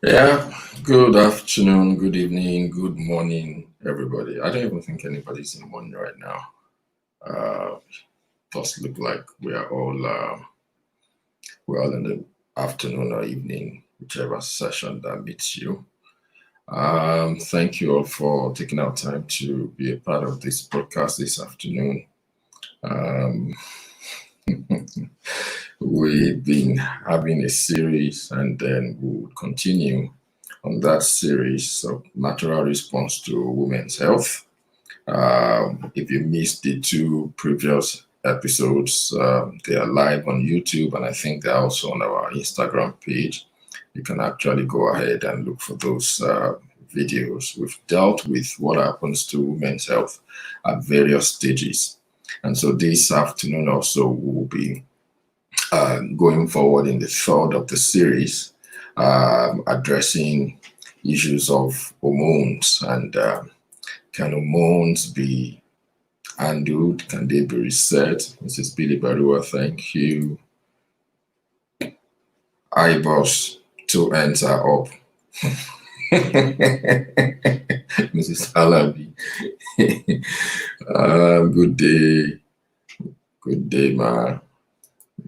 Yeah, good afternoon, good evening, good morning, everybody. I don't even think anybody's in the morning right now. Does look like we're all in the afternoon or evening, whichever session that meets you. Thank you all for taking out time to be a part of this podcast this afternoon. We've been having a series, and then we'll continue on that series of natural response to women's health. If you missed the two previous episodes, they are live on YouTube, and I think they're also on our Instagram page. You can actually go ahead and look for those videos. We've dealt with what happens to women's health at various stages. And so this afternoon also we'll be going forward in the third of the series, addressing issues of hormones and can hormones be handled? Can they be reset? Mrs. Billy Barua, thank you. Hi, boss. 2 ends are up. Mrs. Alabi. Good day. Good day, ma.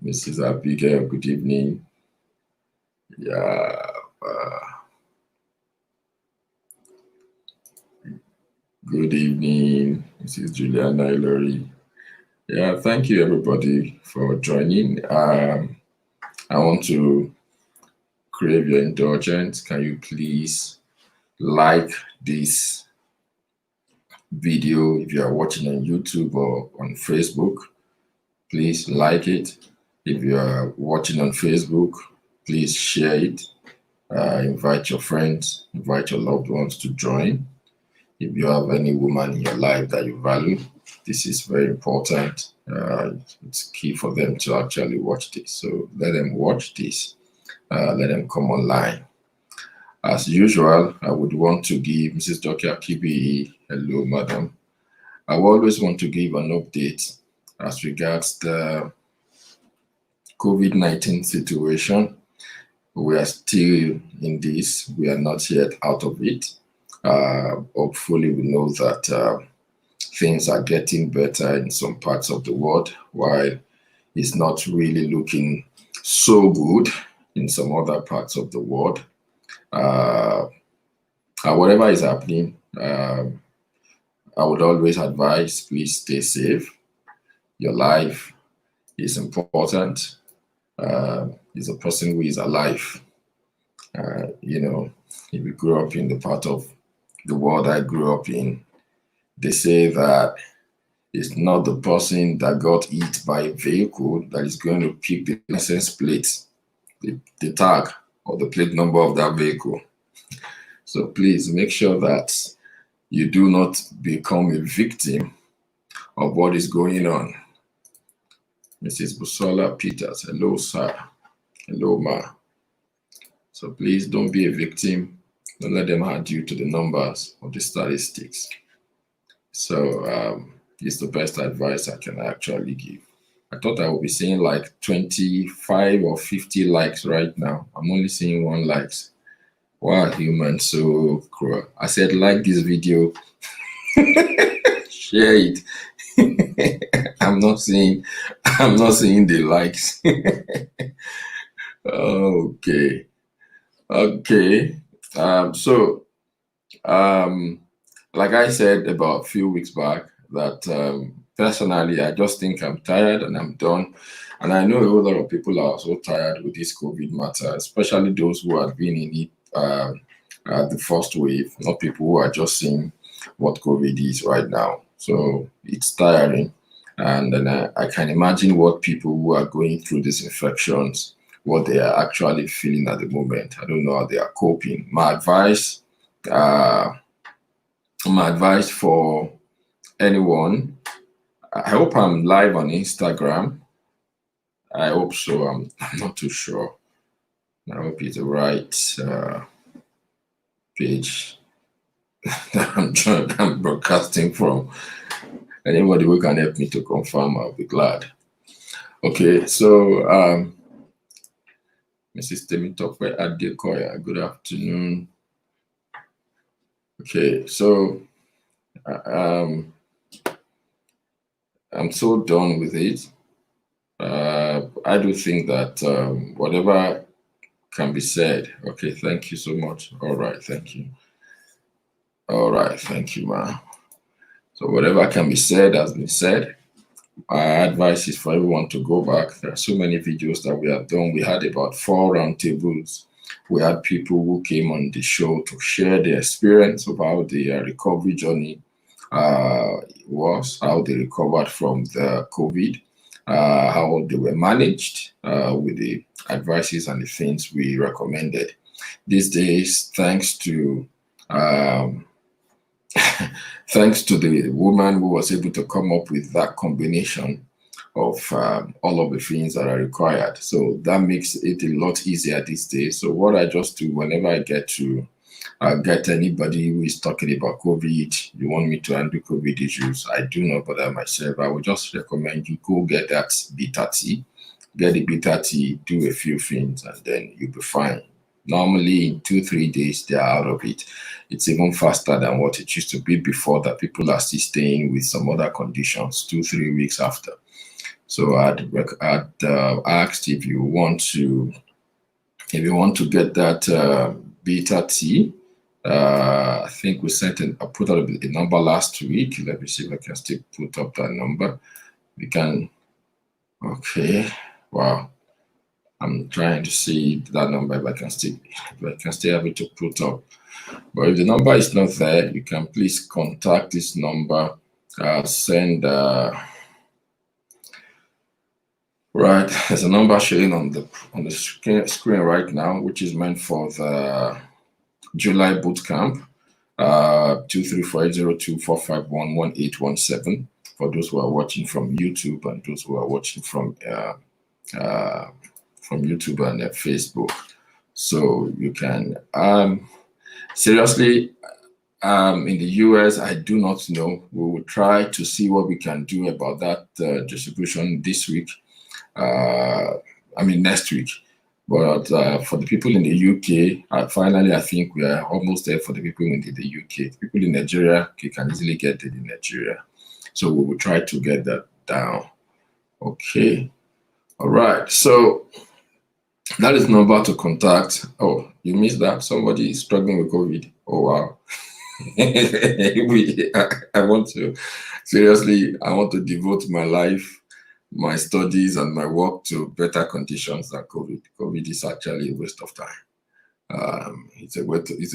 Mrs. Abigail, good evening. Yeah. Good evening, Mrs. Juliana Ilori. Yeah, thank you everybody for joining. I want to crave your indulgence. Can you please like this video if you are watching on YouTube or on Facebook? Please like it. If you are watching on Facebook, please share it. Invite your friends, invite your loved ones to join. If you have any woman in your life that you value, this is very important. It's key for them to actually watch this. So let them watch this. Let them come online. As usual, I would want to give Mrs. Dokia Kibi, hello, madam. I always want to give an update as regards the COVID-19 situation. We are still in this. We are not yet out of it. Hopefully, we know that things are getting better in some parts of the world, while it's not really looking so good in some other parts of the world. Whatever is happening, I would always advise, please stay safe. Your life is important. Is a person who is alive. If you grew up in the part of the world I grew up in, they say that it's not the person that got hit by a vehicle that is going to pick the license plate, the tag or the plate number of that vehicle. So please make sure that you do not become a victim of what is going on. Mrs. Busola Peters, hello, sir. Hello, ma. So please don't be a victim. Don't let them add you to the numbers of the statistics. So it's the best advice I can actually give. I thought I would be seeing like 25 or 50 likes right now. I'm only seeing 1 likes. Wow, humans so cruel. I said like this video, share it. I'm not seeing the likes. Okay. Like I said about a few weeks back, that personally, I just think I'm tired and I'm done. And I know a whole lot of people are so tired with this COVID matter, especially those who have been in it the first wave, not people who are just seeing what COVID is right now. So it's tiring. And then I can imagine what people who are going through these infections, what they are actually feeling at the moment. I don't know how they are coping. My advice for anyone, I hope I'm live on Instagram. I hope so. I'm not too sure. I hope it's the right page that I'm broadcasting from. Anybody who can help me to confirm, I'll be glad. Okay, so Mrs. Temitope Adekoya, good afternoon. Okay, so I'm so done with it. I do think that whatever can be said. Okay, thank you so much. All right, thank you. All right, thank you, ma. So whatever can be said has been said. My advice is for everyone to go back. There are so many videos that we have done. We had about 4 roundtables. We had people who came on the show to share their experience of how the recovery journey was, how they recovered from the COVID, how they were managed with the advices and the things we recommended. These days, thanks to thanks to the woman who was able to come up with that combination of all of the things that are required. So that makes it a lot easier these days. So what I just do whenever I get to get anybody who is talking about COVID, you want me to handle COVID issues, I do not bother myself. I would just recommend you go get that bitter tea, get the bitter tea, do a few things, and then you'll be fine. Normally in 2-3 days, they're out of it. It's even faster than what it used to be before, that people are still staying with some other conditions 2-3 weeks after. So I'd asked if you want to get that bitter tea. I think we sent I put out a number last week. Let me see if I can still put up that number. We can. Okay. Wow. I'm trying to see that number if I can still have it to put up. But if the number is not there, you can please contact this number. Send right. There's a number showing on the screen right now, which is meant for the July Bootcamp. 234-802-451-1817 for those who are watching from YouTube and those who are watching from YouTube and Facebook. So you can seriously in the US, I do not know. We will try to see what we can do about that distribution this week. Next week. But for the people in the UK, finally, I think we are almost there for the people in the UK. People in Nigeria, you can easily get it in Nigeria. So we will try to get that down. Okay. All right. So that is number to contact. Oh, you missed that? Somebody is struggling with COVID. Oh, wow. I want to devote my life, my studies, and my work to better conditions than COVID. COVID is actually a waste of time. It's a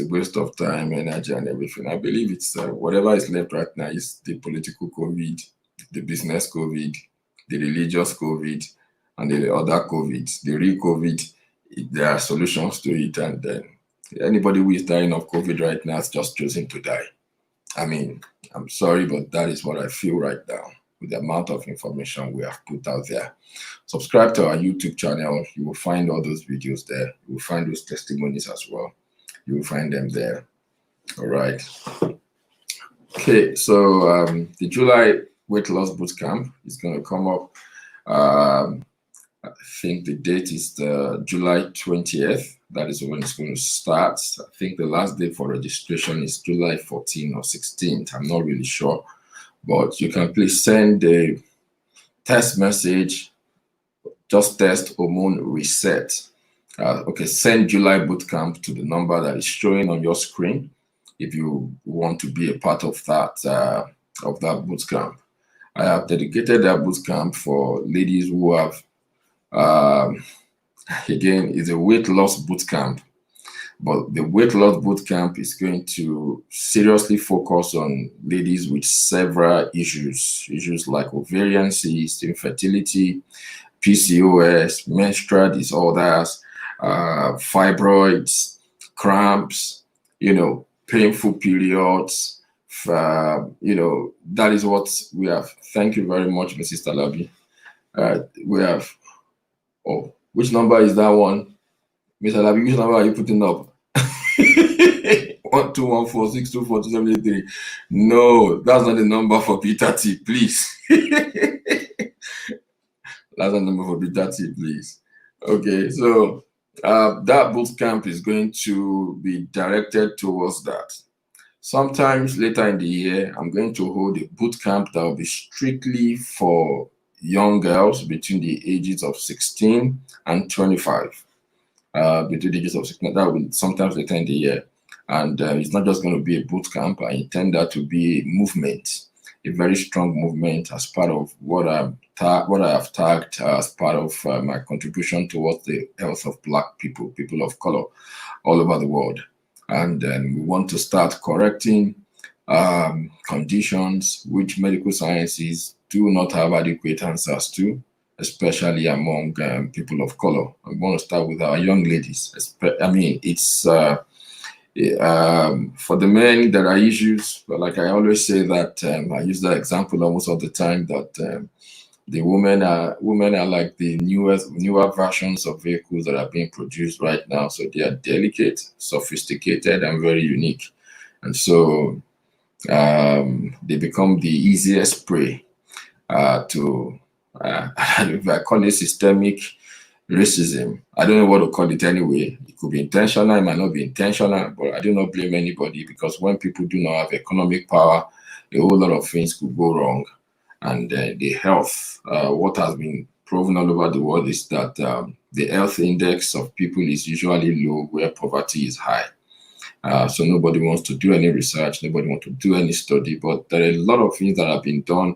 waste of time, energy, and everything. I believe it's whatever is left right now is the political COVID, the business COVID, the religious COVID, and the other COVID. The real COVID, there are solutions to it, and then anybody who is dying of COVID right now is just choosing to die. I mean, I'm sorry, but that is what I feel right now with the amount of information we have put out there. Subscribe to our YouTube channel. You will find all those videos there. You will find those testimonies as well. You will find them there. All right. Okay, so the July Weight Loss Bootcamp is going to come up. I think the date is the July 20th. That is when it's going to start. I think the last day for registration is July 14th or 16th. I'm not really sure. But you can please send a text message, just test hormone reset. Send July Bootcamp to the number that is showing on your screen if you want to be a part of that bootcamp. I have dedicated that bootcamp for ladies who have, again, it's a weight loss bootcamp. But the weight loss bootcamp is going to seriously focus on ladies with several issues like ovarian cysts, infertility, PCOS, menstrual disorders, fibroids, cramps, painful periods. That is what we have. Thank you very much, Mrs. Talabi. We have, which number is that one? Mr. Talabi, which number are you putting up? 12146242783. No, that's not the number for Peter T, please. That's not the number for Peter T, please. Okay, so That boot camp is going to be directed towards that. Sometimes later in the year, I'm going to hold a boot camp that will be strictly for young girls between the ages of 16 and 25. Between the ages of 16, that will be sometimes later in the year. And it's not just going to be a boot camp. I intend that to be a movement, a very strong movement as part of what I have tagged as part of my contribution towards the health of Black people, people of color all over the world. And then we want to start correcting conditions which medical sciences do not have adequate answers to, especially among people of color. I want to start with our young ladies. I mean, it's for the men, there are issues, but like I always say that I use that example almost all the time that the women are like the newer versions of vehicles that are being produced right now. So they are delicate, sophisticated, and very unique, and so they become the easiest prey to if I call it systemic racism. I don't know what to call it anyway. It could be intentional, it might not be intentional, but I do not blame anybody, because when people do not have economic power, a whole lot of things could go wrong. And the health, what has been proven all over the world is that the health index of people is usually low where poverty is high. So nobody wants to do any research, nobody wants to do any study, but there are a lot of things that have been done,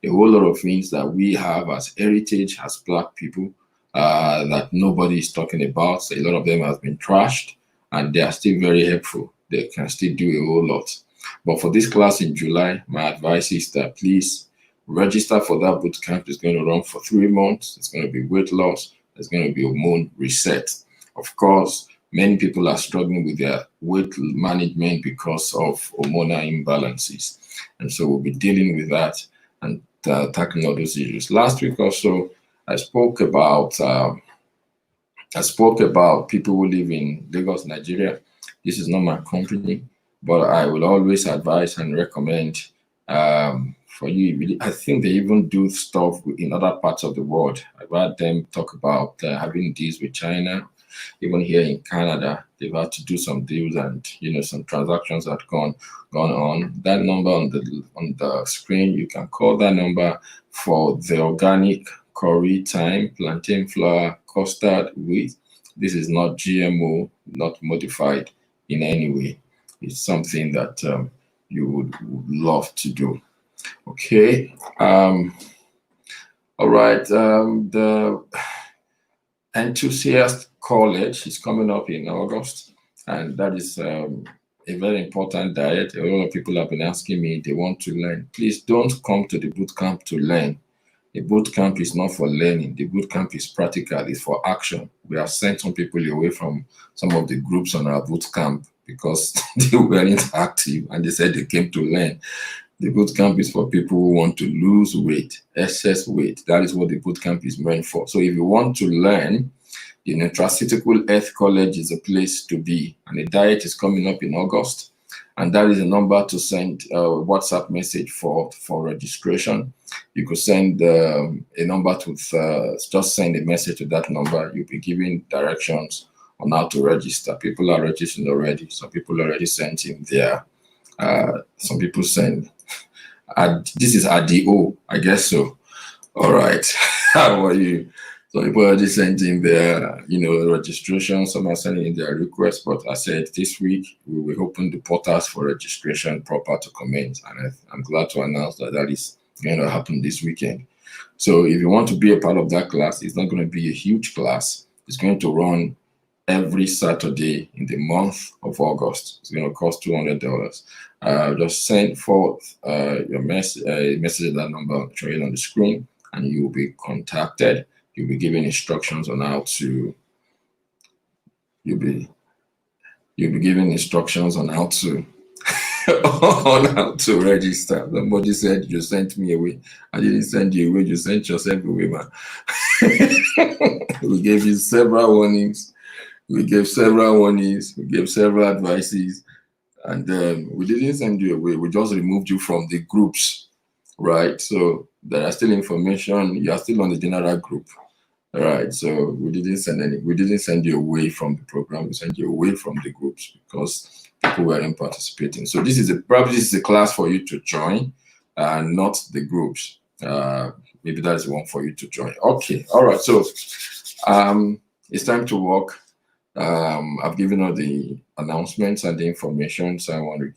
a whole lot of things that we have as heritage, as Black people, that nobody is talking about. So a lot of them have been trashed, and they are still very helpful. They can still do a whole lot. But for this class in July, my advice is that please register for that boot camp. It's going to run for 3 months. It's going to be weight loss. It's going to be hormone reset. Of course, many people are struggling with their weight management because of hormonal imbalances. And so we'll be dealing with that and tackling all those issues. Last week or so, I spoke about people who live in Lagos, Nigeria. This is not my company, but I will always advise and recommend for you. I think they even do stuff in other parts of the world. I've heard them talk about having deals with China. Even here in Canada, they've had to do some deals, and some transactions have gone on. That number on the screen, you can call that number for the organic curry thyme, plantain flour, custard wheat. This is not GMO, not modified in any way. It's something that you would love to do. Okay. All right. The Enthusiast College is coming up in August, and that is a very important diet. A lot of people have been asking me, they want to learn. Please don't come to the boot camp to learn. The boot camp is not for learning. The boot camp is practical. It's for action. We have sent some people away from some of the groups on our boot camp because they weren't active and they said they came to learn. The boot camp is for people who want to lose weight, excess weight. That is what the boot camp is meant for. So if you want to learn, the Nutraceutical Health College is a place to be. And the diet is coming up in August. And that is a number to send a WhatsApp message for registration. You could send a number to, just send a message to that number. You'll be given directions on how to register. People are registering already. Some people already sent in their, some people send, this is ADO, I guess so. All right, how are you? So people already sent in their, registration. Some are sending in their requests, but I said this week we will open the portals for registration proper to commence, and I'm glad to announce that that is going to happen this weekend. So if you want to be a part of that class, it's not going to be a huge class. It's going to run every Saturday in the month of August. It's going to cost $200. Just send forth your message at that number showing on the screen, and you will be contacted. You'll be given instructions on how to. You'll be given instructions on how to on how to register. Somebody said you sent me away. I didn't send you away. You sent yourself away, man. We gave you several warnings. We gave several warnings. We gave several advices, and we didn't send you away. We just removed you from the groups, right? So there are still information. You are still on the general group. All right, so we didn't send you away from the program. We sent you away from the groups because people weren't participating. So this is a class for you to join, not the groups. Maybe that's the one for you to join. Okay, all right. So it's time to work. I've given all the announcements and the information I want to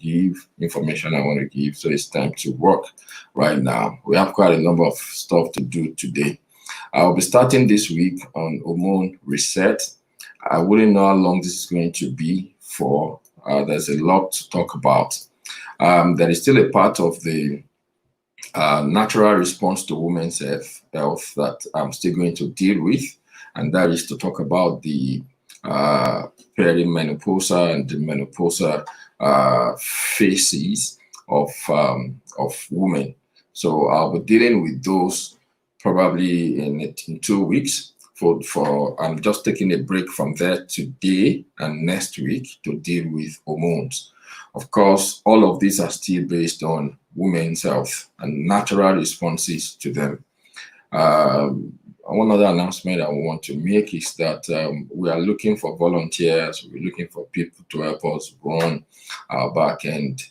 give. So it's time to work right now. We have quite a number of stuff to do today. I'll be starting this week on hormone reset. I wouldn't know how long this is going to be for. There's a lot to talk about. There is still a part of the natural response to women's health that I'm still going to deal with, and that is to talk about the perimenopausal and the menopausal phases of women. So I'll be dealing with those probably in 2 weeks. I'm just taking a break from there today and next week to deal with hormones. Of course, all of these are still based on women's health and natural responses to them. One other announcement I want to make is that we are looking for volunteers. We're looking for people to help us run our back-end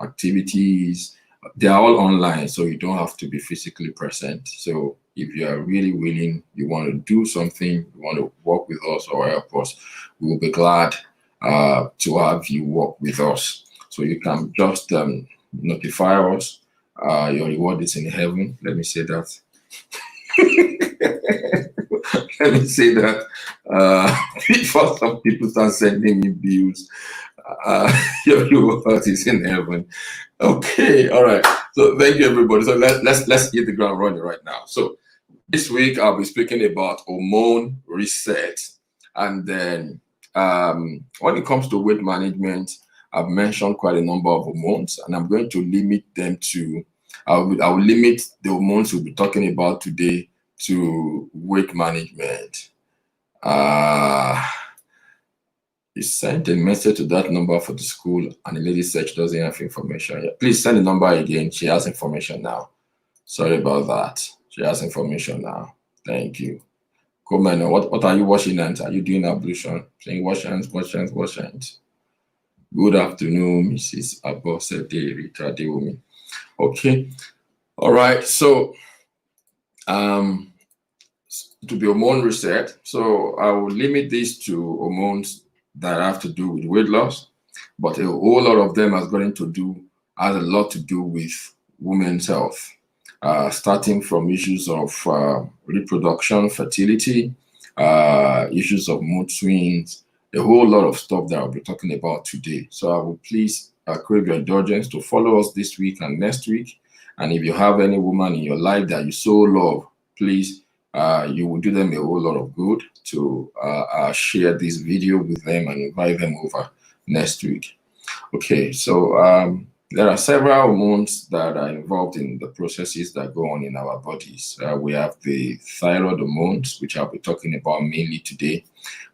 activities. They are all online, so you don't have to be physically present. So if you are really willing, you want to do something, you want to work with us or help us, we will be glad to have you work with us. So you can just notify us. Your reward is in heaven. Let me say that. Let me say that before some people start sending me bills, your reward is in heaven. Okay, all right. So thank you, everybody. So let's hit the ground running right now. So this week I'll be speaking about hormone reset, and then when it comes to weight management, I've mentioned quite a number of hormones, and I'm going to limit them to. I will limit the hormones we'll be talking about today to weight management. You sent a message to that number for the school, and the lady said she doesn't have information yet. Please send the number again. She has information now. Sorry about that. She has information now. Thank you. Comment. What are you washing hands? Are you doing ablution? Saying wash hands, wash hands, wash hands. Good afternoon, Mrs. Abosede Rita Deomi. Okay. All right. So to be hormone reset. So I will limit this to hormones that have to do with weight loss, but a whole lot of them has a lot to do with women's health, starting from issues of reproduction, fertility, issues of mood swings, a whole lot of stuff that I'll be talking about today. So I will please crave your indulgence to follow us this week and next week. And if you have any woman in your life that you so love, please, you will do them a whole lot of good to share this video with them and invite them over next week. Okay, so there are several hormones that are involved in the processes that go on in our bodies. We have the thyroid hormones, which I'll be talking about mainly today.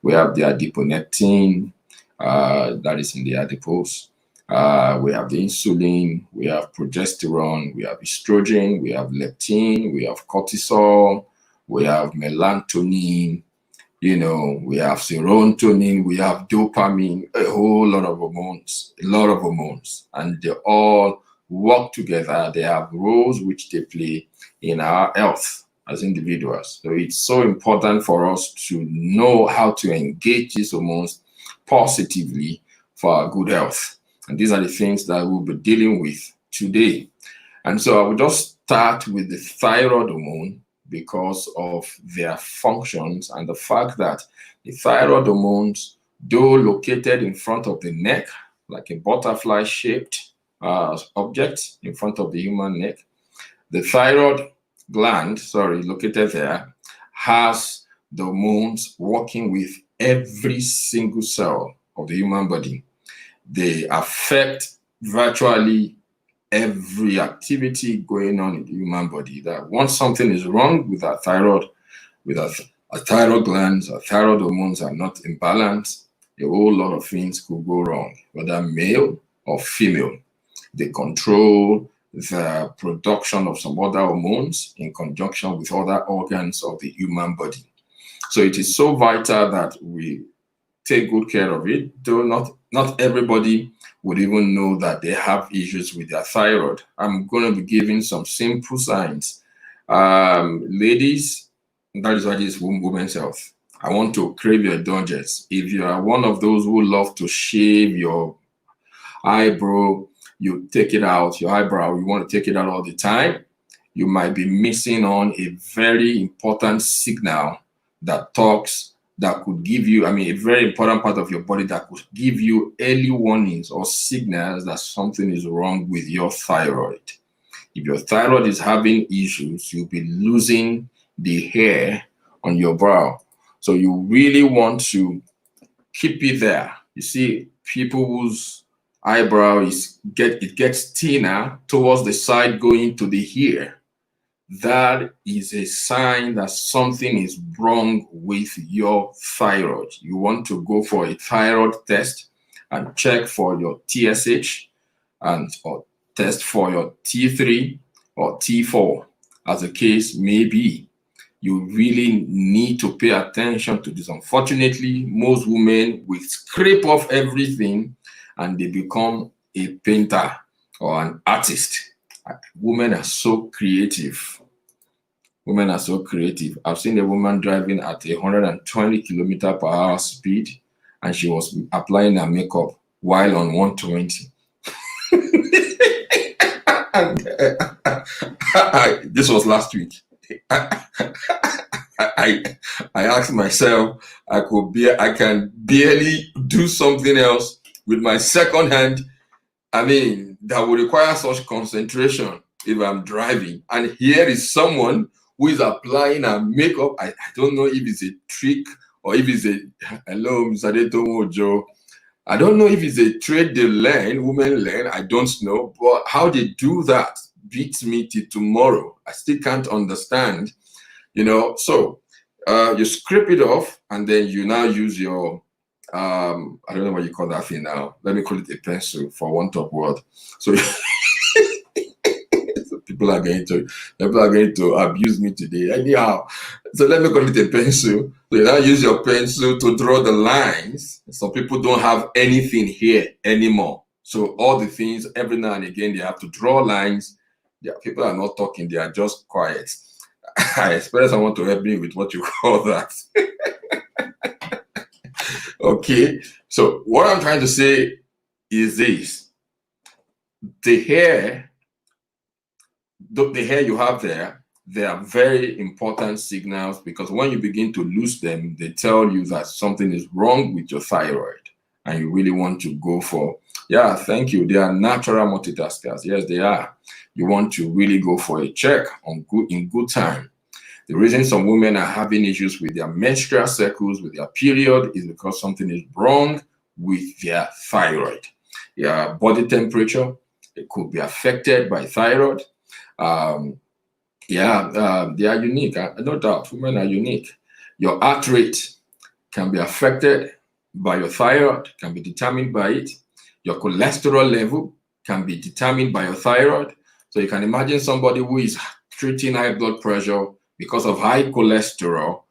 We have the adiponectin, that is in the adipose. We have the insulin, we have progesterone, we have estrogen, we have leptin, we have cortisol, we have melatonin, we have serotonin, we have dopamine, a whole lot of hormones, and they all work together. They have roles which they play in our health as individuals. So it's so important for us to know how to engage these hormones positively for our good health. And these are the things that we'll be dealing with today. And so I will just start with the thyroid hormone because of their functions and the fact that the thyroid hormones, though located in front of the neck, like a butterfly-shaped object in front of the human neck, the thyroid gland, located there, has the hormones working with every single cell of the human body. They affect virtually every activity going on in the human body. That once something is wrong with our thyroid, with our thyroid glands, our thyroid hormones are not in balance, a whole lot of things could go wrong, whether male or female. They control the production of some other hormones in conjunction with other organs of the human body. So it is so vital that we take good care of it, though not everybody would even know that they have issues with their thyroid. I'm going to be giving some simple signs. Ladies, that is why this is women's health. I want to crave your indulgence. If you are one of those who love to shave your eyebrow, you take it out, your eyebrow, you want to take it out all the time, you might be missing on a very important signal that could give you, a very important part of your body that could give you early warnings or signals that something is wrong with your thyroid. If your thyroid is having issues, you'll be losing the hair on your brow. So you really want to keep it there. You see, people whose eyebrow gets thinner towards the side going to the ear. That is a sign that something is wrong with your thyroid. You want to go for a thyroid test and check for your TSH or test for your T3 or T4, as the case may be. You really need to pay attention to this. Unfortunately, most women will scrape off everything and they become a painter or an artist. Women are so creative. Women are so creative. I've seen a woman driving at 120 kilometers per hour speed, and she was applying her makeup while on 120. This was last week. I asked myself, I can barely do something else with my second hand. That would require such concentration if I'm driving. And here is someone who is applying a makeup. I don't know if it's a trick or if it's hello, Mr. Adetomo Joe. I don't know if it's a trade they learn, women learn. I don't know. But how they do that beats me till tomorrow. I still can't understand, So you scrape it off and then you now use your I don't know what you call that thing now. Let me call it a pencil for want of word. So, so people are going to abuse me today. Anyhow, so let me call it a pencil. So you now use your pencil to draw the lines. Some people don't have anything here anymore. So all the things, every now and again, they have to draw lines. Yeah, people are not talking, they are just quiet. I expect someone to help me with what you call that. Okay, so what I'm trying to say is this. The hair you have there, they are very important signals, because when you begin to lose them, they tell you that something is wrong with your thyroid and you really want to go for, thank you, they are natural multitaskers. Yes, they are. You want to really go for a check in good time. The reason some women are having issues with their menstrual cycles, with their period, is because something is wrong with their thyroid. Their body temperature, it could be affected by thyroid. They are unique. No doubt, women are unique. Your heart rate can be affected by your thyroid, can be determined by it. Your cholesterol level can be determined by your thyroid. So you can imagine somebody who is treating high blood pressure because of high cholesterol,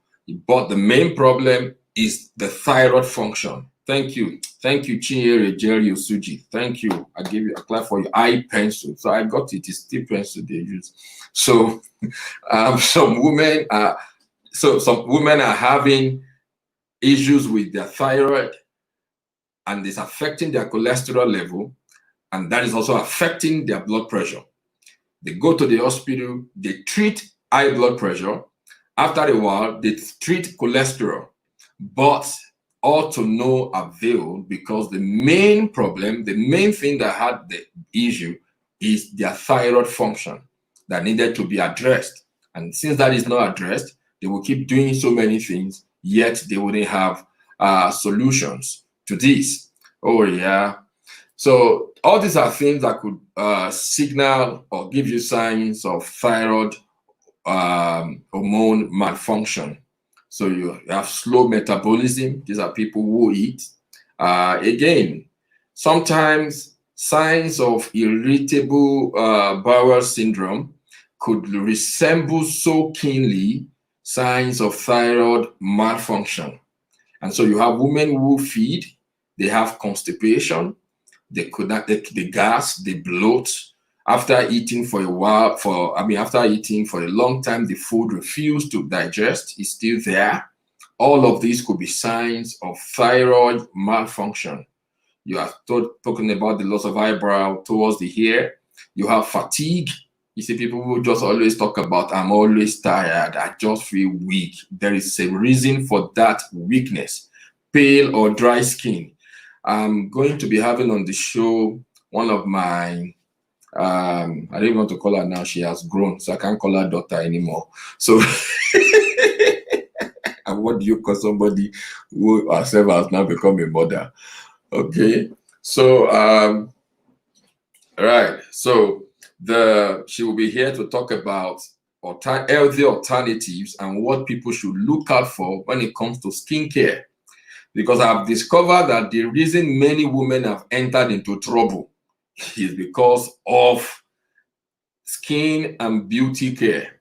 but the main problem is the thyroid function. Thank you, Chinyere Jerry Osuji. Thank you. I clap for your eye pencil. So I got it. It's still pencil they use. So some women are having issues with their thyroid, and it's affecting their cholesterol level, and that is also affecting their blood pressure. They go to the hospital, they treat high blood pressure. After a while, they treat cholesterol, but all to no avail, because the main problem, the main thing that had the issue is their thyroid function that needed to be addressed. And since that is not addressed, they will keep doing so many things, yet they wouldn't have solutions to this. Oh, yeah. So all these are things that could signal or give you signs of thyroid hormone malfunction. So you have slow metabolism. These are people who eat. Again, sometimes signs of irritable bowel syndrome could resemble so keenly signs of thyroid malfunction. And so you have women who feed, they have constipation, they could not, they gas, they bloat. After eating for a while, after eating for a long time, the food refused to digest, it's still there. All of these could be signs of thyroid malfunction. You are talking about the loss of eyebrow towards the hair. You have fatigue. You see people who just always talk about, I'm always tired, I just feel weak. There is a reason for that weakness. Pale or dry skin. I'm going to be having on the show one of my, I don't even want to call her now, she has grown, so I can't call her daughter anymore. So, and what do you call somebody who herself has now become a mother? Okay, so right, so she will be here to talk about healthy alternatives and what people should look out for when it comes to skincare. Because I've discovered that the reason many women have entered into trouble is because of skin and beauty care.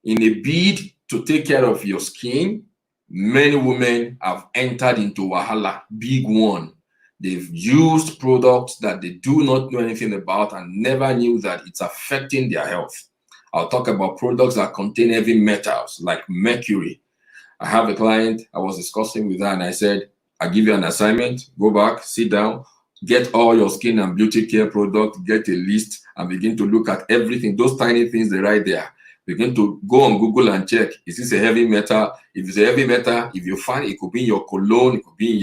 In a bid to take care of your skin, many women have entered into wahala, big one. They've used products that they do not know anything about and never knew that it's affecting their health. I'll talk about products that contain heavy metals like mercury. I have a client, I was discussing with her and I said, I give you an assignment, go back, sit down, get all your skin and beauty care products, get a list and begin to look at everything, those tiny things they write there. Begin to go on Google and check, is this a heavy metal? If it's a heavy metal, if you find it could be in your cologne, it could be in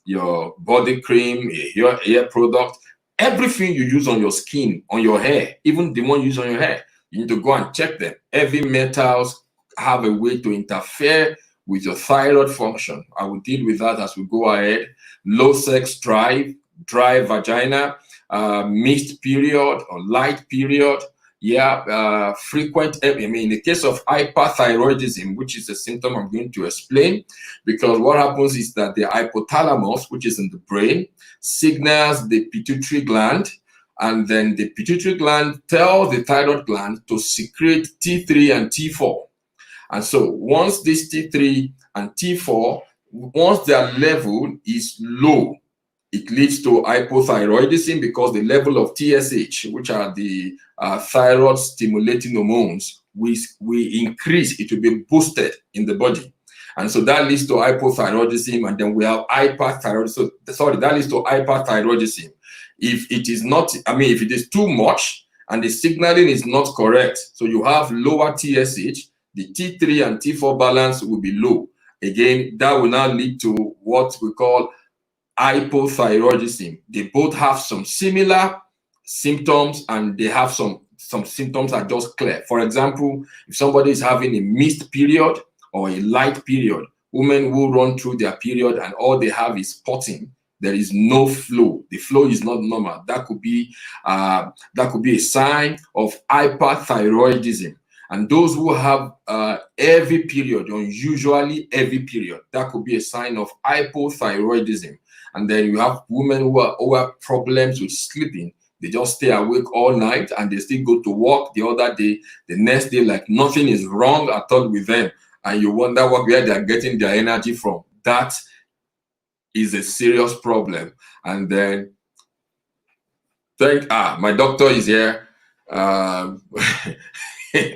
your body cream, your hair product, everything you use on your skin, on your hair, even the one you use on your hair, you need to go and check them. Heavy metals have a way to interfere with your thyroid function. I will deal with that as we go ahead. Low sex drive, dry vagina, mixed period or light period. Frequent, in the case of hyperthyroidism, which is a symptom I'm going to explain, because what happens is that the hypothalamus, which is in the brain, signals the pituitary gland, and then the pituitary gland tells the thyroid gland to secrete T3 and T4. And so once this T3 and T4, once their level is low, it leads to hypothyroidism because the level of TSH, which are the thyroid stimulating hormones, we increase, it will be boosted in the body. And so that leads to hypothyroidism, and then we have hyperthyroidism. That leads to hyperthyroidism. If it is not, if it is too much and the signaling is not correct, so you have lower TSH, the T3 and T4 balance will be low. Again, that will now lead to what we call hypothyroidism. They both have some similar symptoms and they have some symptoms that are just clear. For example, if somebody is having a mixed period or a light period, women will run through their period and all they have is spotting. There is no flow. The flow is not normal. That could be a sign of hyperthyroidism. And those who have heavy period, unusually heavy period, that could be a sign of hypothyroidism. And then you have women who have problems with sleeping. They just stay awake all night and they still go to work the other day, the next day, like nothing is wrong at all with them. And you wonder where they're getting their energy from. That is a serious problem. And then, my doctor is here.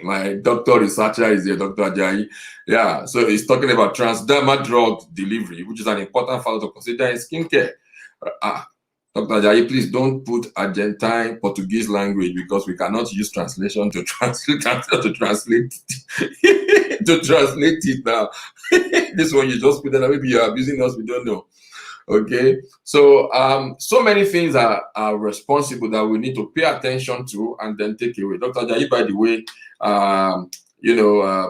My doctor researcher is here, Dr. Ajayi. Yeah, so he's talking about transdermal drug delivery, which is an important factor to consider in skincare. Dr. Ajayi, please don't put Argentine Portuguese language because we cannot use translation to translate it now. This one you just put it, maybe you're abusing us, we don't know. Okay, so so many things are responsible that we need to pay attention to and then take away. Dr. Ajayi, by the way,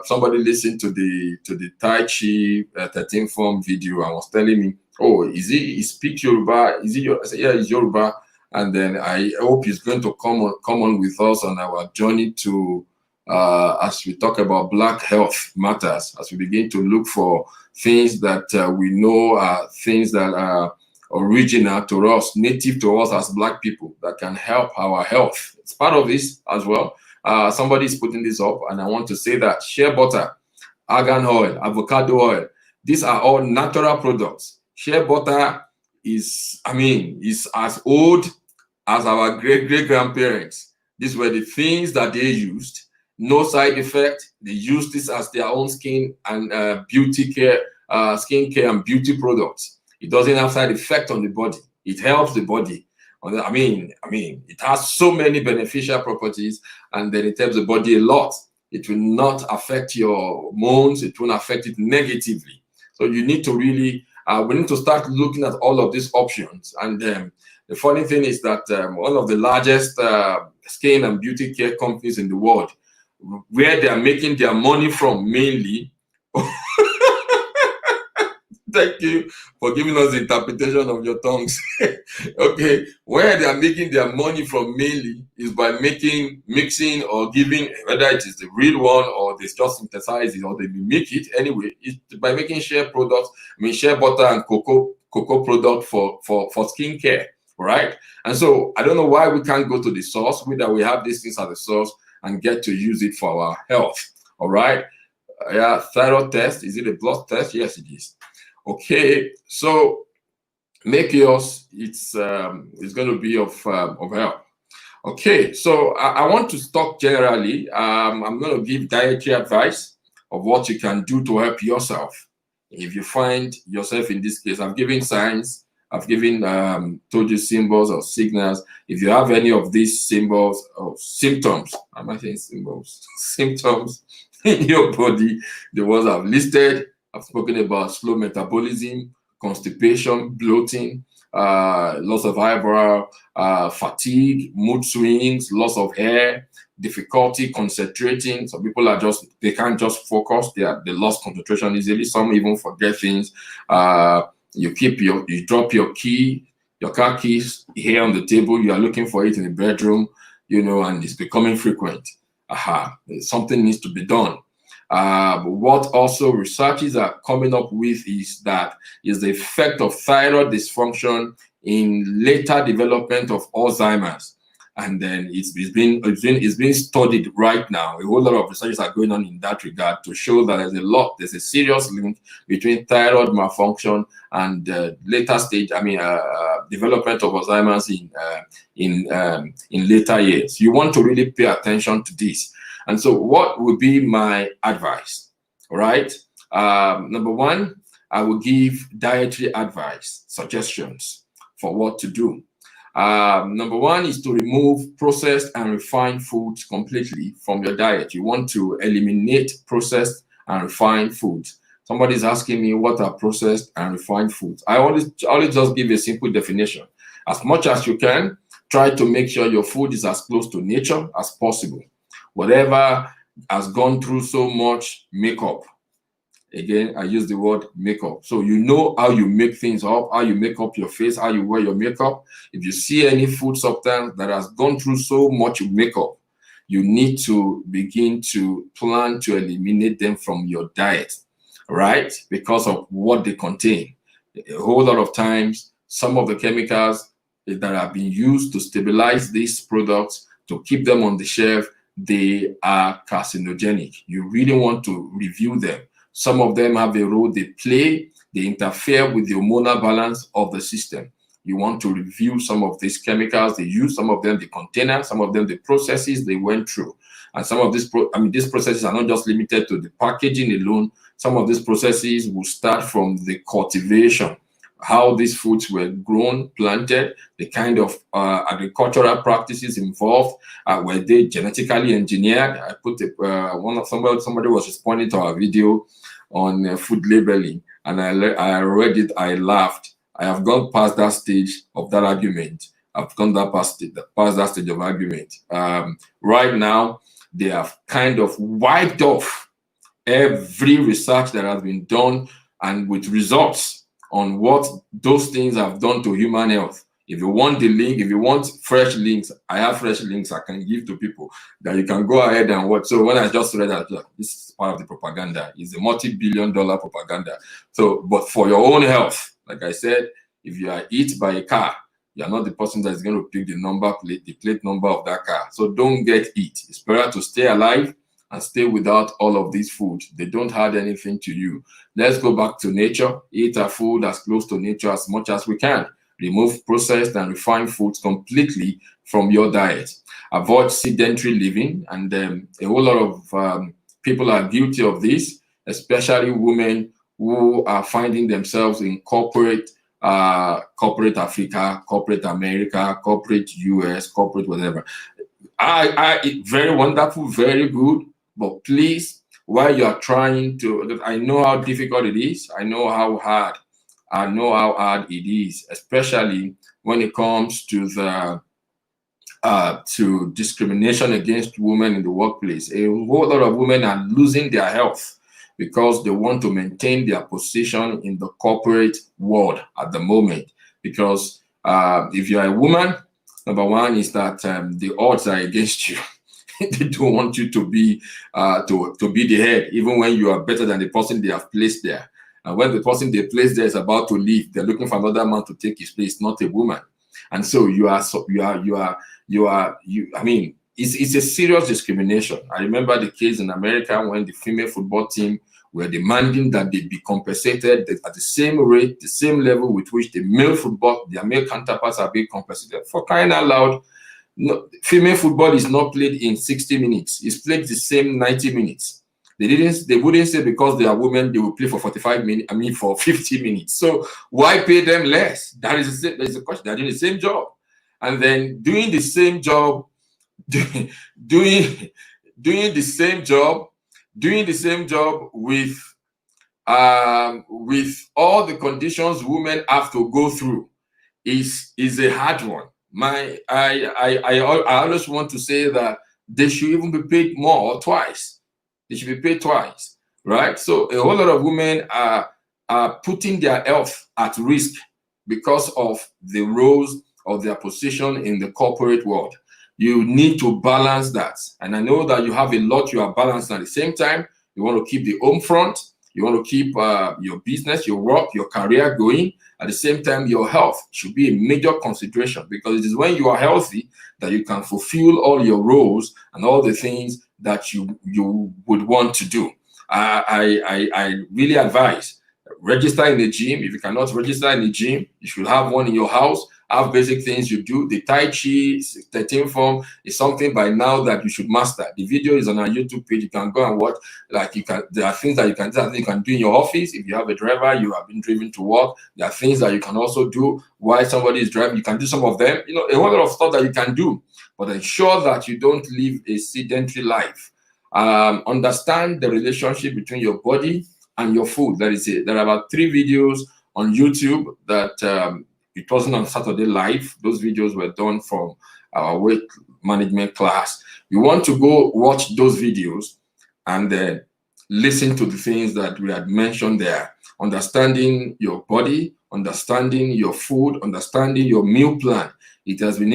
somebody listened to the Tai Chi 13 form video and was telling me, oh, he speaks Yoruba? Is he? I said, yeah, he's Yoruba. And then I hope he's going to come on with us on our journey to as we talk about Black health matters, as we begin to look for things that we know are things that are original to us, native to us as Black people. that can help our health. It's part of this as well. Somebody is putting this up, and I want to say that shea butter, argan oil, avocado oil, these are all natural products. Shea butter is as old as our great-great-grandparents. These were the things that they used. No side effect. They used this as their own skin and beauty care, skin care and beauty products. It doesn't have side effect on the body. It helps the body. It has so many beneficial properties, and then it helps the body a lot. It will not affect your hormones. It won't affect it negatively. So you need to really, we need to start looking at all of these options. And the funny thing is that one of the largest skin and beauty care companies in the world, where they are making their money from mainly, thank you for giving us the interpretation of your tongues. Okay, where they are making their money from mainly is by mixing or giving, whether it is the real one or they just synthesize it or they mimic it anyway, it's by making shea products, shea butter and cocoa product for skincare, right? And so I don't know why we can't go to the source, whether we have these things at the source and get to use it for our health. All right. Yeah, thyroid test. Is it a blood test? Yes, it is. Okay, so make yours. It's going to be of help. Okay, so I want to talk generally. I'm going to give dietary advice of what you can do to help yourself. If you find yourself in this case, I've given signs. I've given told you symbols or signals. If you have any of these symbols or symptoms, am I saying symbols? Symptoms in your body, the ones I've listed. I've spoken about slow metabolism, constipation, bloating, loss of eyebrow, fatigue, mood swings, loss of hair, difficulty concentrating. Some people are they can't just focus. They lost concentration easily. Some even forget things. You drop your car keys here on the table. You are looking for it in the bedroom, and it's becoming frequent. Something needs to be done. What also researchers are coming up with is the effect of thyroid dysfunction in later development of Alzheimer's. And then it's being studied right now. A whole lot of researches are going on in that regard to show that there's a serious link between thyroid malfunction and later stage, development of Alzheimer's in later years. You want to really pay attention to this. And so what would be my advice? All right. Number one, I will give dietary advice, suggestions for what to do. Number one is to remove processed and refined foods completely from your diet. You want to eliminate processed and refined foods. Somebody's asking me what are processed and refined foods. I always just give a simple definition. As much as you can, try to make sure your food is as close to nature as possible. Whatever has gone through so much makeup. Again, I use the word makeup. So you know how you make things up, how you make up your face, how you wear your makeup. If you see any food substance that has gone through so much makeup, you need to begin to plan to eliminate them from your diet, right? Because of what they contain. A whole lot of times, some of the chemicals that have been used to stabilize these products, to keep them on the shelf, they are carcinogenic. You really want to review them. Some of them have a role they play. They interfere with the hormonal balance of the system. You want to review some of these chemicals they use, some of them the container, some of them the processes they went through. And some of these processes are not just limited to the packaging alone. Some of these processes will start from the cultivation, how these foods were grown, planted, the kind of agricultural practices involved. Were they genetically engineered? I put somebody was responding to our video on food labeling, and I read it. I laughed. I have gone past that stage of that argument. I've gone past that stage of argument. Right now, they have kind of wiped off every research that has been done, and with results on what those things have done to human health. If you want the link, if you want fresh links, I have fresh links I can give to people that you can go ahead and watch. So when I just read that, this is part of the propaganda. It's a multi-billion-dollar propaganda. So, but for your own health, like I said, if you are hit by a car, You're not the person that's going to pick the plate number of that car. So don't get it. It's better to stay alive and stay without all of these foods. They don't add anything to you. Let's go back to nature. Eat our food as close to nature as much as we can. Remove processed and refined foods completely from your diet. Avoid sedentary living. And a whole lot of people are guilty of this, especially women who are finding themselves in corporate Africa, corporate America, corporate US, corporate whatever. Very wonderful, very good. But please, while you are trying to, I know how difficult it is. I know how hard it is, especially when it comes to the to discrimination against women in the workplace. A whole lot of women are losing their health because they want to maintain their position in the corporate world at the moment. Because if you're a woman, number one is that the odds are against you. They don't want you to be the head, even when you are better than the person they have placed there. And when the person they placed there is about to leave, they're looking for another man to take his place, not a woman. And so I mean, it's a serious discrimination. I remember the case in America when the female football team were demanding that they be compensated at the same rate, the same level with which their male counterparts are being compensated. For crying out loud, no, female football is not played in 60 minutes. It's played the same 90 minutes. They wouldn't say because they are women, they will play for 45 minutes, for 50 minutes. So why pay them less? That is a question. They're doing the same job. And then doing the same job, doing the same job with all the conditions women have to go through is a hard one. I always want to say that they should even be paid more or twice. They should be paid twice, right? So a whole lot of women are putting their health at risk because of the roles of their position in the corporate world. You need to balance that. And I know that you have a lot you are balancing at the same time. You want to keep the home front. You want to keep your business, your work, your career going. At the same time, your health should be a major consideration, because it is when you are healthy that you can fulfill all your roles and all the things that you would want to do. I really advise, register in the gym. If you cannot register in the gym, you should have one in your house. Have basic things you do. The Tai Chi 13 form is something by now that you should master. The video is on our YouTube page. You can go and watch. There are things that you can do in your office. If you have a driver, you have been driven to work. There are things that you can also do while somebody is driving. You can do some of them. A whole lot of stuff that you can do. But ensure that you don't live a sedentary life. Understand the relationship between your body and your food. That is it. There are about 3 videos on YouTube that it wasn't on Saturday Live. Those videos were done from our weight management class. You want to go watch those videos and then listen to the things that we had mentioned there. Understanding your body, understanding your food, understanding your meal plan. We've been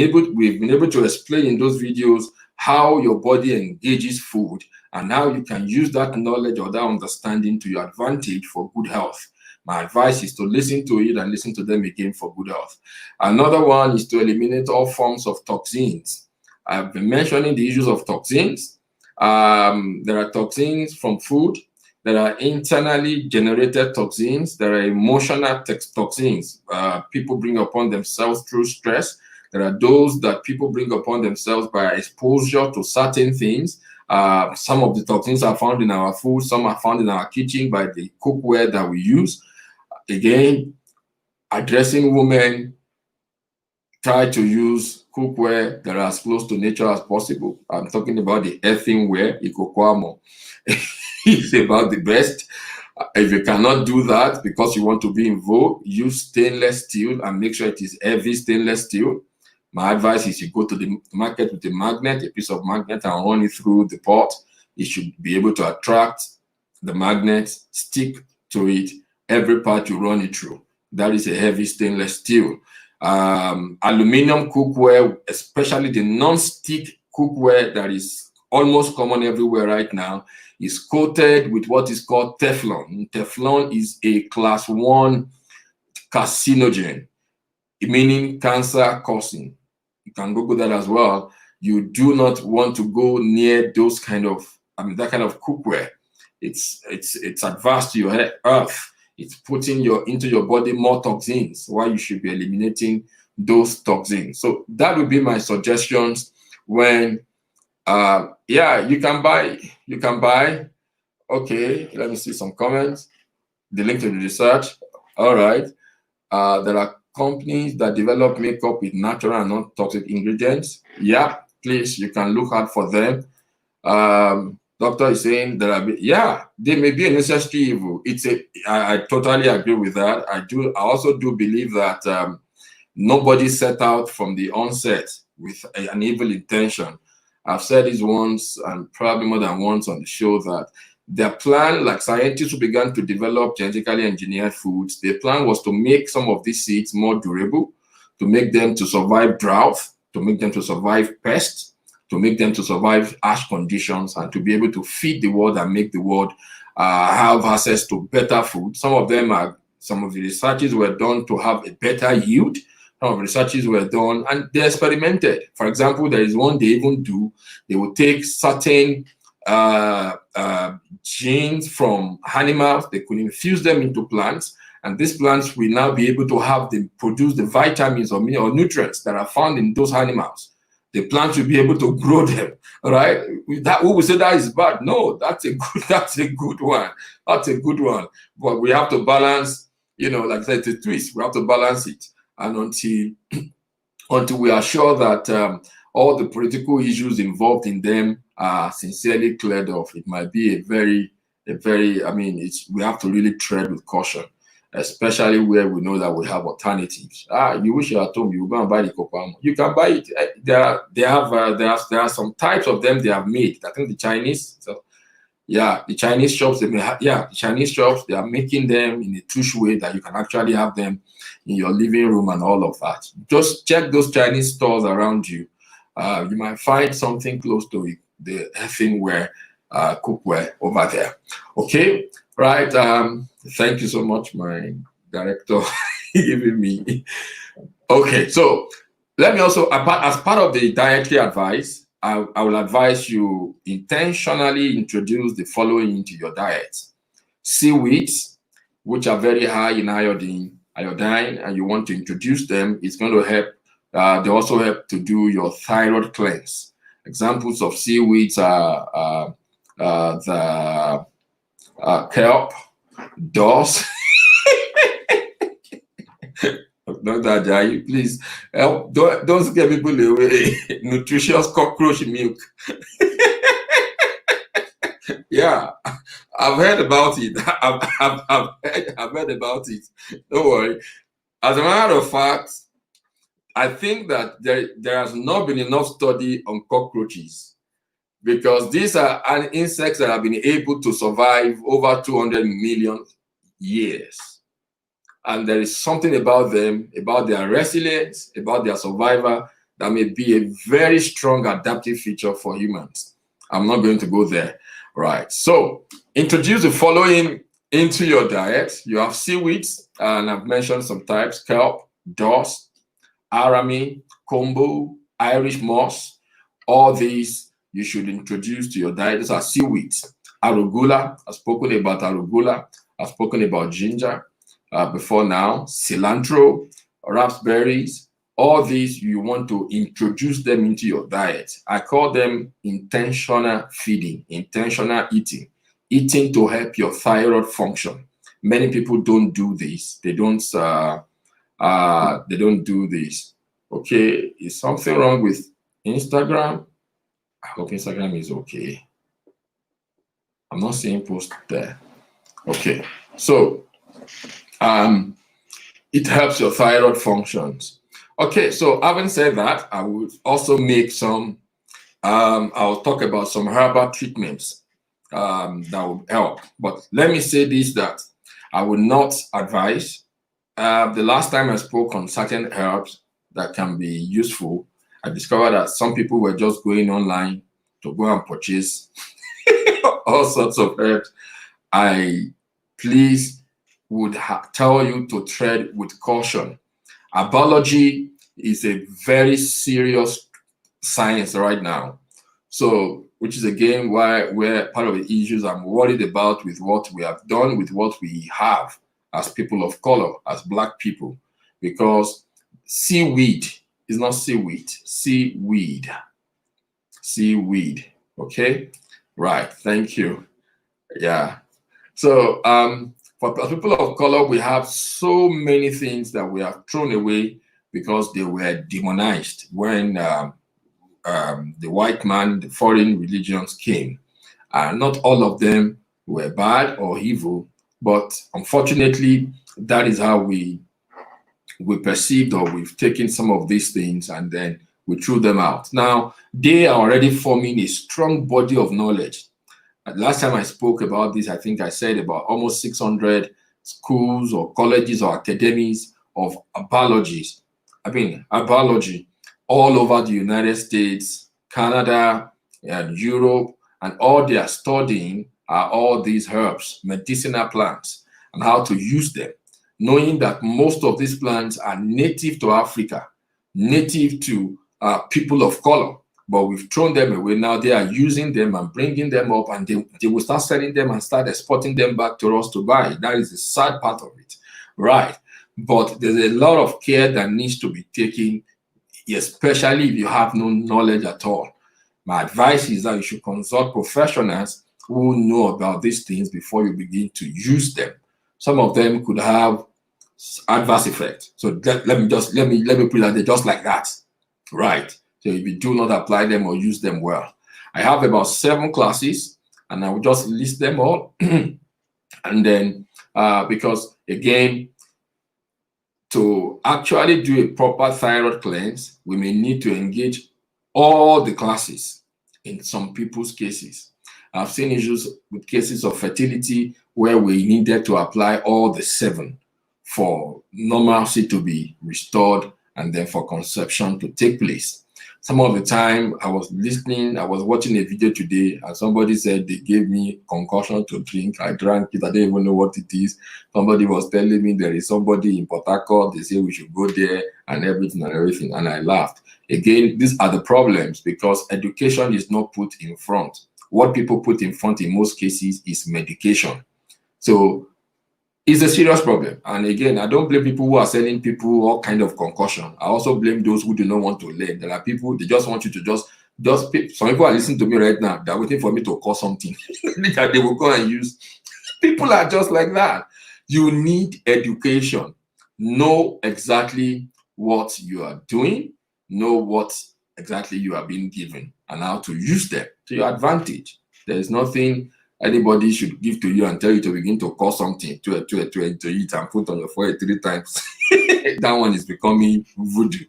able to explain in those videos how your body engages food and how you can use that knowledge or that understanding to your advantage for good health. My advice is to listen to it and listen to them again for good health. Another one is to eliminate all forms of toxins. I've been mentioning the issues of toxins. There are toxins from food. There are internally generated toxins. There are emotional toxins people bring upon themselves through stress. There are those that people bring upon themselves by exposure to certain things. Some of the toxins are found in our food. Some are found in our kitchen by the cookware that we use. Again, addressing women, try to use cookware that are as close to nature as possible. I'm talking about the earthenware, Ikokwamo. It's about the best. If you cannot do that because you want to be in vogue, use stainless steel and make sure it is heavy stainless steel. My advice is you go to the market with a magnet, a piece of magnet, and run it through the pot. It should be able to attract the magnet, stick to it, every part you run it through. That is a heavy stainless steel. Aluminum cookware, especially the non-stick cookware that is almost common everywhere right now, is coated with what is called Teflon. Teflon is a class 1 carcinogen. meaning cancer causing. You can Google that as well. You do not want to go near those kind of, that kind of cookware. It's adverse to your health. It's putting into your body more toxins, while you should be eliminating those toxins. So that would be my suggestions when, you can buy. Okay, let me see some comments. The link to the research. All right. There are companies that develop makeup with natural and non-toxic ingredients. Yeah, please, you can look out for them. Doctor is saying they may be a necessary evil. I totally agree with that. I also do believe that nobody set out from the onset with an evil intention. I've said this once and probably more than once on the show that their plan, like scientists who began to develop genetically engineered foods, their plan was to make some of these seeds more durable, to make them to survive drought, to make them to survive pests, to make them to survive harsh conditions, and to be able to feed the world and make the world have access to better food. Some of the researches were done to have a better yield. Some of the researches were done and they experimented. For example, there is one they even do. They will take certain genes from animals, they could infuse them into plants, and these plants will now be able to have them produce the vitamins or nutrients that are found in those animals. The plants will be able to grow them, right? That we will say that is bad. No, that's a good one. That's a good one. But we have to balance, like I said, it's a twist. We have to balance it. And until we are sure that all the political issues involved in them are sincerely cleared off, it might be we have to really tread with caution, especially where we know that we have alternatives. You wish you were at home, you go and buy the cocoa. You can buy it. There are some types of them they have made. I think the Chinese. So the Chinese shops, they are making them in a touch way that you can actually have them in your living room and all of that. Just check those Chinese stores around you. You might find something close to the earthenware cookware over there. Okay, right. Thank you so much, my director, giving me. Okay, so let me also, as part of the dietary advice, I will advise you intentionally introduce the following into your diet. Seaweeds, which are very high in iodine, and you want to introduce them. It's going to help. They also help to do your thyroid cleanse. Examples of seaweeds are the kelp, dose. Dr. Ajayi, please help. Don't scare people away. Nutritious cockroach milk. Yeah, I've heard about it. I've heard about it. Don't worry. As a matter of fact, I think that there has not been enough study on cockroaches, because these are insects that have been able to survive over 200 million years. And there is something about them, about their resilience, about their survival, that may be a very strong adaptive feature for humans. I'm not going to go there. Right. So introduce the following into your diet. You have seaweeds, and I've mentioned some types: kelp, dust, arami, kombu, Irish moss. All these you should introduce to your diet. These are seaweeds. Arugula, I've spoken about arugula. I've spoken about ginger before now. Cilantro, raspberries. All these, you want to introduce them into your diet. I call them intentional feeding, intentional eating. Eating to help your thyroid function. Many people don't do this. They don't do this. Okay, is something wrong with Instagram? I hope Instagram is okay. I'm not seeing post there. Okay, so it helps your thyroid functions. Okay, so having said that, I would also make some, I'll talk about some herbal treatments that will help. But let me say this, that I will not advise. The last time I spoke on certain herbs that can be useful, I discovered that some people were just going online to go and purchase all sorts of herbs. I please would tell you to tread with caution. Biology is a very serious science right now. So, which is again where part of the issues I'm worried about with what we have done, with what we have as people of color, as Black people, because seaweed is not seaweed, seaweed, seaweed. Okay, right. Thank you. Yeah. So, for people of color, we have so many things that we have thrown away because they were demonized when the white man, the foreign religions came. Not all of them were bad or evil, but unfortunately, that is how we perceived, or we've taken some of these things and then we threw them out. Now, they are already forming a strong body of knowledge. Last time I spoke about this, I think I said about almost 600 schools or colleges or academies of biology all over the United States, Canada, and Europe, and all they are studying are all these herbs, medicinal plants, and how to use them, knowing that most of these plants are native to Africa, native to people of color, but we've thrown them away. Now they are using them and bringing them up, and they will start selling them and start exporting them back to us to buy. That is the sad part of it, right? But there's a lot of care that needs to be taken, especially if you have no knowledge at all. My advice is that you should consult professionals who know about these things before you begin to use them. Some of them could have adverse effects. So let me put it just like that, right? So if you do not apply them or use them well, I have about 7 classes, and I will just list them all, and then because again, to actually do a proper thyroid cleanse, we may need to engage all the classes in some people's cases. I've seen issues with cases of fertility where we needed to apply all the 7 for normalcy to be restored and then for conception to take place. Some of the time I was watching a video today, and somebody said they gave me concoction to drink. I drank it. I didn't even know what it is. Somebody was telling me there is somebody in Port Harcourt. They say we should go there and everything. And I laughed. Again, these are the problems because education is not put in front. What people put in front in most cases is medication. So it's a serious problem. And again, I don't blame people who are selling people all kind of concussion. I also blame those who do not want to learn. There are people, they just want you to just some people are listening to me right now. They're waiting for me to call something that they will go and use. People are just like that. You need education. Know exactly what you are doing. Know what exactly you are being given and how to use them to your advantage. There is nothing anybody should give to you and tell you to begin to call something to eat and put on your forehead 3 times. That one is becoming voodoo.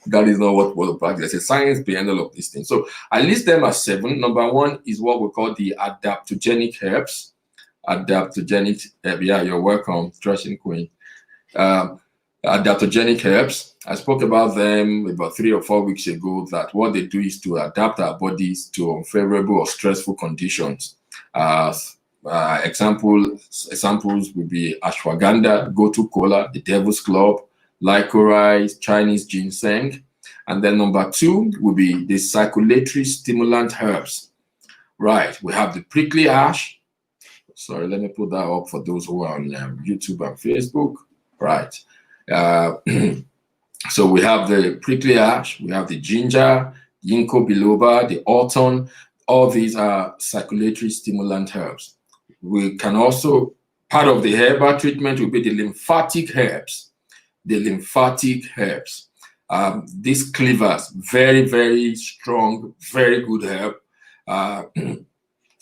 That is not what we practice. There's a science behind all of these things. So I list them as 7. Number 1 is what we call the adaptogenic herbs. Adaptogenic, yeah, you're welcome, Trashing Queen. Adaptogenic herbs. I spoke about them about 3 or 4 weeks ago, that what they do is to adapt our bodies to unfavorable or stressful conditions. Examples would be ashwagandha, gotu kola, the devil's club, licorice, Chinese ginseng. And then number 2 would be the circulatory stimulant herbs. Right, we have the prickly ash. Sorry, let me put that up for those who are on YouTube and Facebook. Right. So we have the prickly ash, we have the ginger, ginkgo biloba, the autumn. All these are circulatory stimulant herbs. We can also, part of the herbal treatment will be the lymphatic herbs. The lymphatic herbs. These cleavers, very, very strong, very good herb.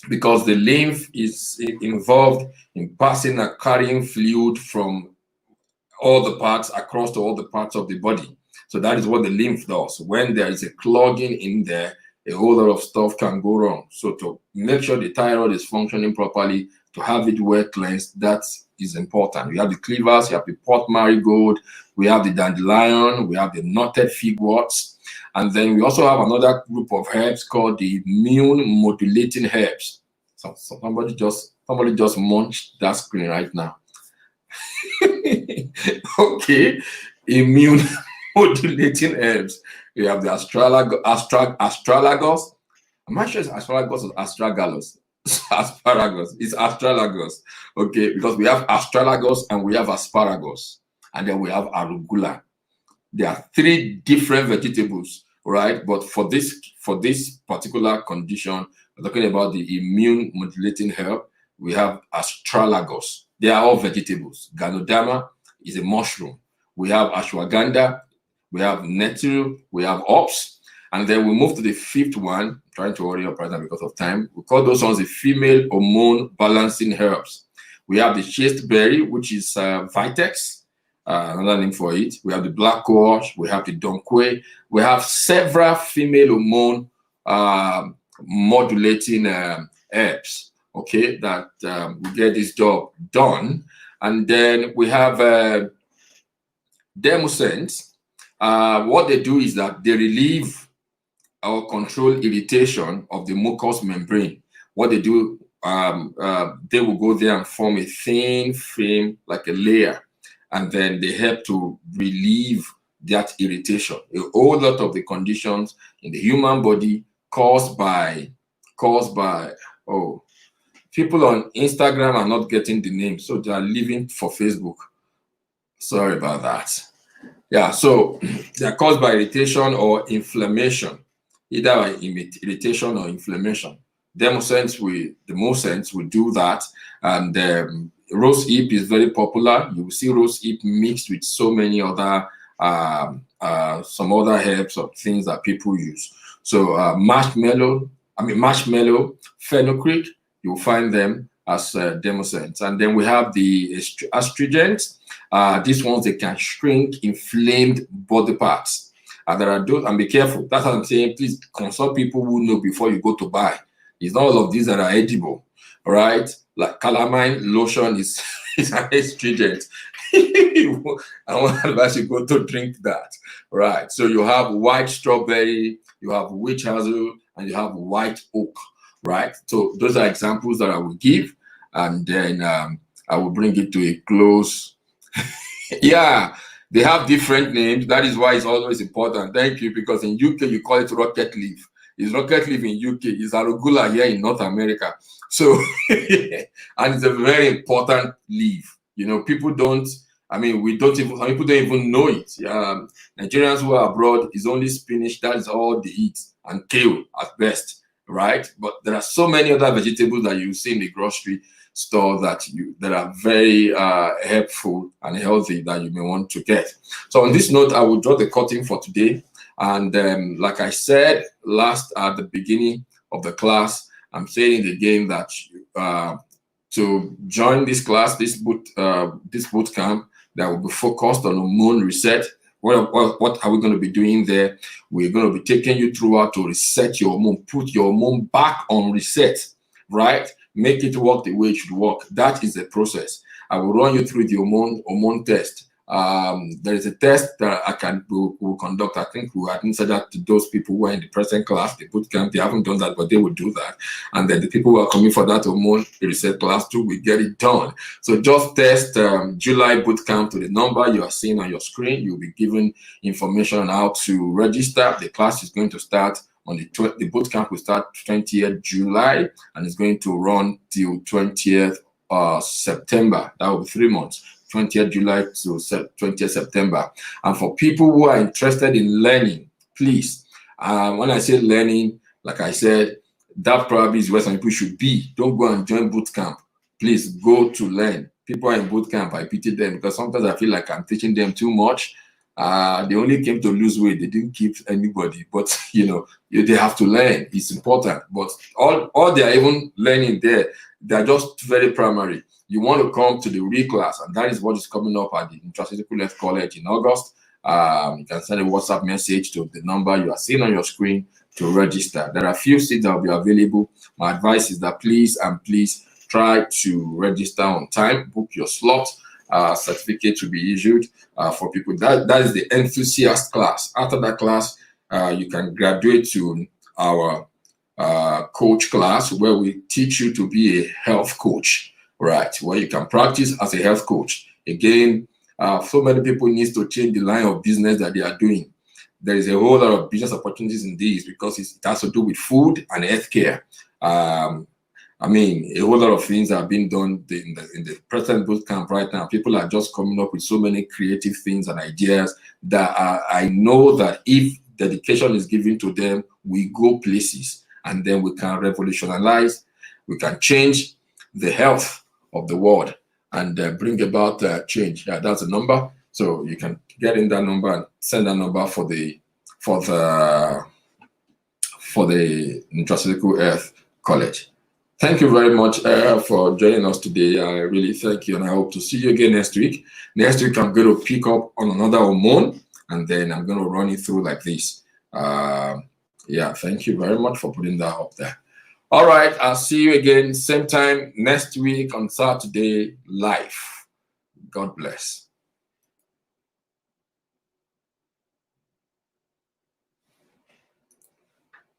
Because the lymph is involved in passing and carrying fluid from all the parts across to all the parts of the body. So that is what the lymph does. When there is a clogging in there, a whole lot of stuff can go wrong. So to make sure the thyroid is functioning properly, to have it well cleansed, that is important. We have the cleavers, we have the pot marigold, we have the dandelion, we have the knotted figworts, and then we also have another group of herbs called the immune modulating herbs. So somebody just munched that screen right now. Okay, immune modulating herbs. We have the astragalus. I'm not sure it's astragalus or astragalus. Asparagus. It's astragalus. Okay, because we have astragalus and we have asparagus, and then we have arugula. There are three different vegetables, right? But for this particular condition, we're talking about the immune modulating herb. We have astragalus. They are all vegetables. Ganoderma is a mushroom. We have ashwagandha. We have nettle. We have hops. And then we move to the fifth one. I'm trying to hurry up right now because of time. We call those ones the female hormone balancing herbs. We have the chasteberry, which is vitex. Another name for it. We have the black cohosh, we have the donquet, we have several female hormone modulating herbs, okay, that we get this job done. And then we have demoscents. What they do is that they relieve or control irritation of the mucous membrane. What they do, they will go there and form a thin film, like a layer, and then they help to relieve that irritation. A whole lot of the conditions in the human body caused by people on Instagram are not getting the name, so they are leaving for Facebook. Sorry about that. Yeah, so they're caused by irritation or inflammation, either by irritation or inflammation. The most will do that, and rose hip is very popular. You will see rose hip mixed with so many other some other herbs or things that people use. So marshmallow, fenugreek, you'll find them as demoscents. And then we have the astringents. These ones, they can shrink inflamed body parts. And there are those, and be careful. That's what I'm saying. Please consult people who know before you go to buy. It's not all of these that are edible, right? Like calamine lotion is an astringent. I want to advise you go to drink that, right? So you have white strawberry, you have witch hazel, and you have white oak, right? So those are examples that I will give, and then I will bring it to a close. Yeah, they have different names. That is why it's always important. Thank you, because in UK you call it rocket leaf. It's rocket leaf in UK. It's arugula here in North America. So, and it's a very important leaf. You know, people don't. I mean, some people don't even know it. Nigerians who are abroad is only spinach. That is all they eat, and kale at best, right? But there are so many other vegetables that you see in the grocery store that are very helpful and healthy that you may want to get. So on this note, I will draw the curtain for today. And like I said last at the beginning of the class, I'm saying it again that to join this class, this boot camp that will be focused on hormone reset. What are we going to be doing there? We're going to be taking you through how to reset your hormone, put your hormone back on reset, right? Make it work the way it should work. That is the process. I will run you through the hormone test. There is a test that will conduct. I think we administer that to those people who are in the present class, the bootcamp. They haven't done that, but they will do that. And then the people who are coming for that hormone reset class too will get it done. So just test July bootcamp to the number you are seeing on your screen. You'll be given information on how to register. The class is going to start on the bootcamp will start 20th July and it's going to run till 20th September. That will be 3 months. 20th July to 20th September. And for people who are interested in learning, please, when I say learning, like I said, that probably is where some people should be. Don't go and join bootcamp. Please go to learn. People are in bootcamp, I pity them because sometimes I feel like I'm teaching them too much. They only came to lose weight. They didn't keep anybody, but they have to learn. It's important. But all they are even learning there, they're just very primary. You want to come to the real class, and that is what is coming up at the Nutraceutical Health College in August. You can send a WhatsApp message to the number you are seeing on your screen to register. There are a few seats that will be available. My advice is that please try to register on time, book your slot. Certificate to be issued for people. That is the enthusiast class. After that class, you can graduate to our coach class where we teach you to be a health coach. Right, where you can practice as a health coach. Again, So many people need to change the line of business that they are doing. There is a whole lot of business opportunities in this because it has to do with food and healthcare. I mean, a whole lot of things are being done in the present bootcamp right now. People are just coming up with so many creative things and ideas that I know that if dedication is given to them, we go places, and then we can revolutionize, we can change the health of the world and bring about change. Yeah, that's a number. So you can get in that number and send that number for the Nutraceutical Health College. Thank you very much for joining us today. I really thank you, and I hope to see you again next week. Next week, I'm going to pick up on another hormone, and then I'm going to run it through like this. Yeah, thank you very much for putting that up there. All right, I'll see you again same time next week on Saturday live. God bless.